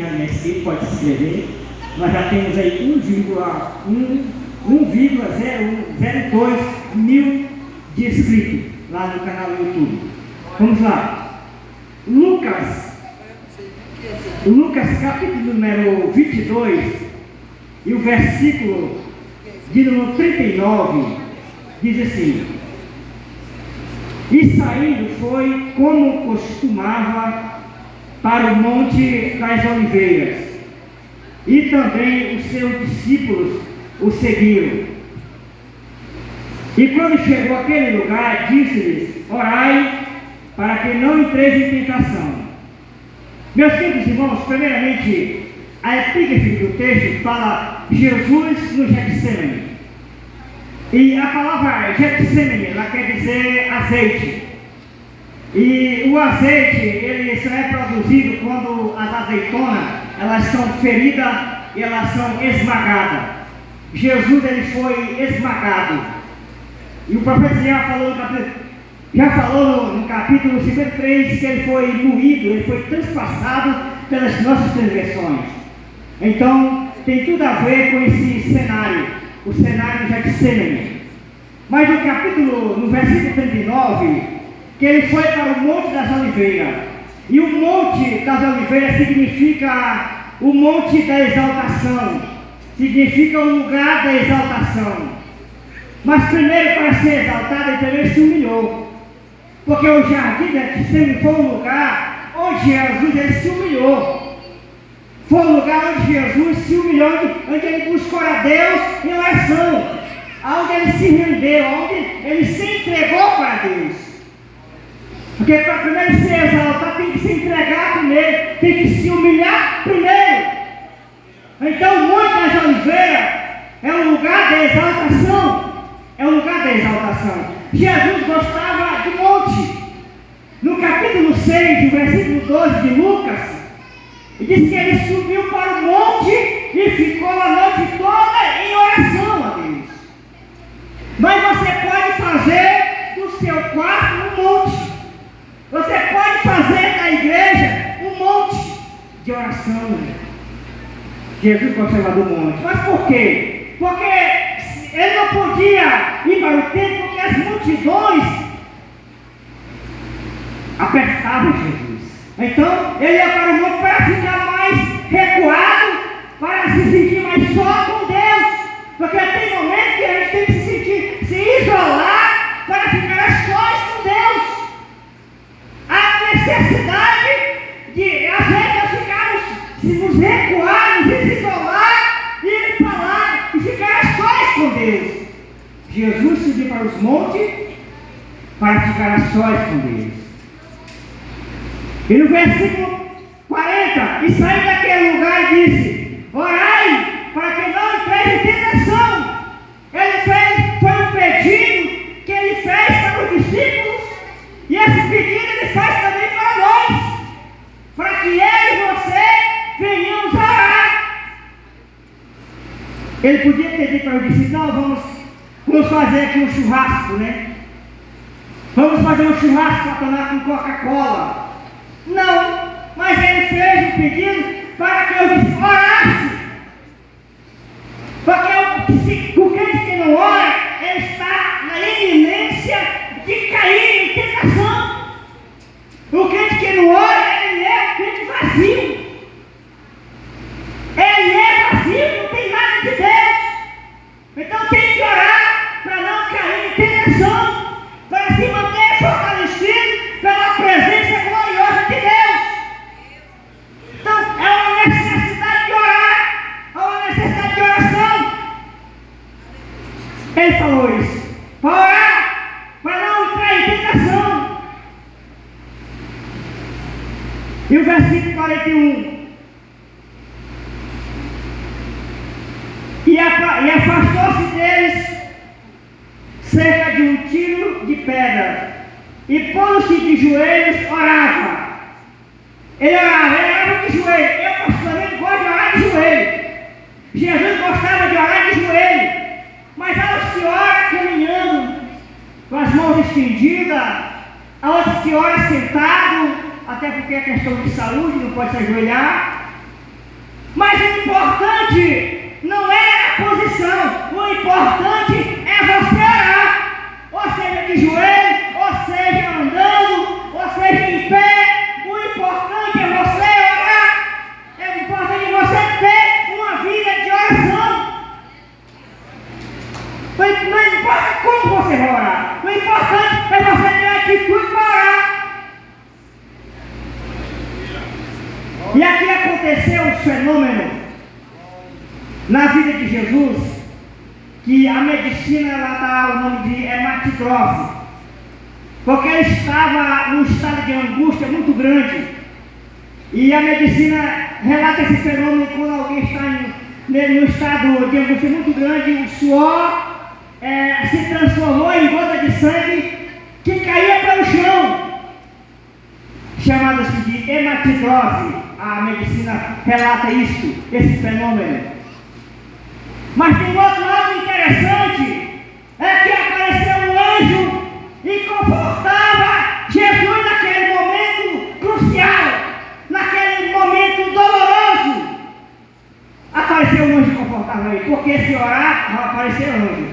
na minha esquerda, pode se inscrever. Nós já temos aí 1,02 mil de inscritos lá no canal do YouTube. Vamos lá. Lucas capítulo número 22 e o versículo de número 39 diz assim: e saindo foi como costumava para o monte das oliveiras, e também os seus discípulos o seguiram. E quando chegou àquele lugar, disse-lhes: orai, para que não entreis em tentação. Meus queridos irmãos, primeiramente, a epígrafe do texto fala Jesus no Getsemane. E a palavra Getsemane, ela quer dizer azeite. E o azeite, ele só é produzido quando as azeitonas, elas são feridas e elas são esmagadas. Jesus, ele foi esmagado. E o profeta já falou no capítulo 53 que ele foi moído, ele foi transpassado pelas nossas transgressões. Então, tem tudo a ver com esse cenário, o cenário de Getsemane. Mas no versículo 39, que ele foi para o Monte das Oliveiras. E o Monte das Oliveiras significa o Monte da Exaltação, significa o lugar da exaltação. Mas primeiro, para ser exaltado, ele primeiro se humilhou. Porque o jardim de Getsemane foi um lugar onde Jesus ele se humilhou. Foi um lugar onde Jesus se humilhou, onde ele buscou a Deus em oração, onde ele se rendeu, onde ele se entregou para Deus. Porque para primeiro ser exaltado, tem que se entregar primeiro, tem que se humilhar primeiro. Então o Monte das Oliveiras é um lugar da exaltação. É um lugar da exaltação. Jesus gostava de monte. No capítulo 6, versículo 12 de Lucas, diz que ele subiu para o monte e ficou a noite toda em oração a Deus. Mas você pode fazer do seu quarto um monte. Você pode fazer da igreja um monte de oração. Jesus gostava do monte. Mas por quê? Porque ele não podia ir para o templo porque as multidões apertavam Jesus. Então, ele ia para o monte para ficar mais recuado, para se sentir mais só com Deus. Porque tem momentos que a gente tem que se isolar para ficar a sós com Deus. A necessidade de, às vezes, nos recuar, nos isolar e falar e ficar a sós com Deus. Jesus subiu para os montes para ficar a sós com Deus. E no versículo 40, e saiu daquele lugar e disse: orai, para que não entreis em tentação. Foi um pedido que ele fez para os discípulos, e esse pedido ele faz também para nós, para que eu e você venhamos a orar. Ele podia ter dito para os discípulos: não, vamos fazer aqui um churrasco, né? Vamos fazer um churrasco para tomar com Coca-Cola. Não, mas ele fez um pedido para que eu orasse. Porque o crente que não ora, ele está na iminência de cair em tentação. O crente que não ora, ele é um crente vazio. Ele é vazio, não tem nada de Deus. Então tem que orar para não cair em tentação, para se manter fortalecido pela presença gloriosa de Deus. Então é uma necessidade de orar, é uma necessidade de oração. Ele falou isso, para orar, para não entrar em tentação. E o versículo 41. E afastou-se deles cerca de um tiro de pedra, e pondo-se de joelhos, orava. Ele orava de joelho. Eu particularmente gosto de orar de joelho. Jesus gostava de orar de joelho, mas há uns que oram caminhando, com as mãos estendidas, há outros que oram sentado, até porque é questão de saúde, não pode se ajoelhar. importante não é a posição, o importante é você orar. Ou seja, de joelho, ou seja, andando, ou seja, em pé. O importante é você orar. É importante você ter uma vida de oração. Não importa como você vai orar. O importante é você ter atitude para orar. E aqui aconteceu um fenômeno na vida de Jesus, que a medicina ela dá o nome de hematídrose, porque ele estava num estado de angústia muito grande. E a medicina relata esse fenômeno quando alguém está no estado de angústia muito grande, o suor se transformou em gota de sangue que caía pelo chão, chamado-se de hematídrose. A medicina relata isso, esse fenômeno. Mas tem outro lado interessante, é que apareceu um anjo e confortava Jesus naquele momento crucial, naquele momento doloroso. Apareceu um anjo e confortava ele, porque se orar, vai aparecer anjo.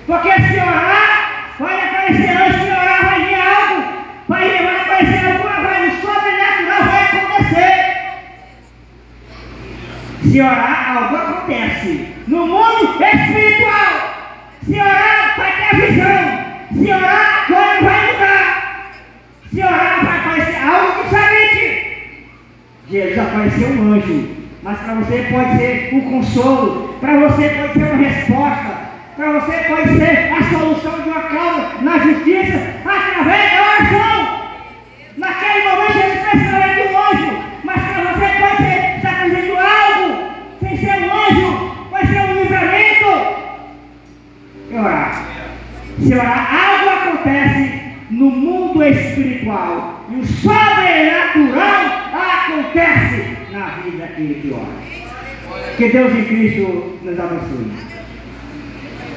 Porque se orar, vai aparecer anjo, se orar vai vir algo, vai aparecer alguma coisa, o sobrenatural vai acontecer. Se orar, algo acontece. No mundo espiritual, se orar, vai ter visão. Se orar, a coisa vai mudar. Se orar, vai aparecer algo diferente. Jesus apareceu um anjo, mas para você pode ser um consolo, para você pode ser uma resposta, para você pode ser a solução de uma causa na justiça, através da oração. Naquele momento, Jesus pensava de um anjo, mas para você pode ser, está fazendo algo, sem ser um anjo, vai ser um livramento. E orar. Se orar, algo acontece no mundo espiritual. E o sobrenatural acontece na vida daquele que ora. Que Deus em Cristo nos abençoe.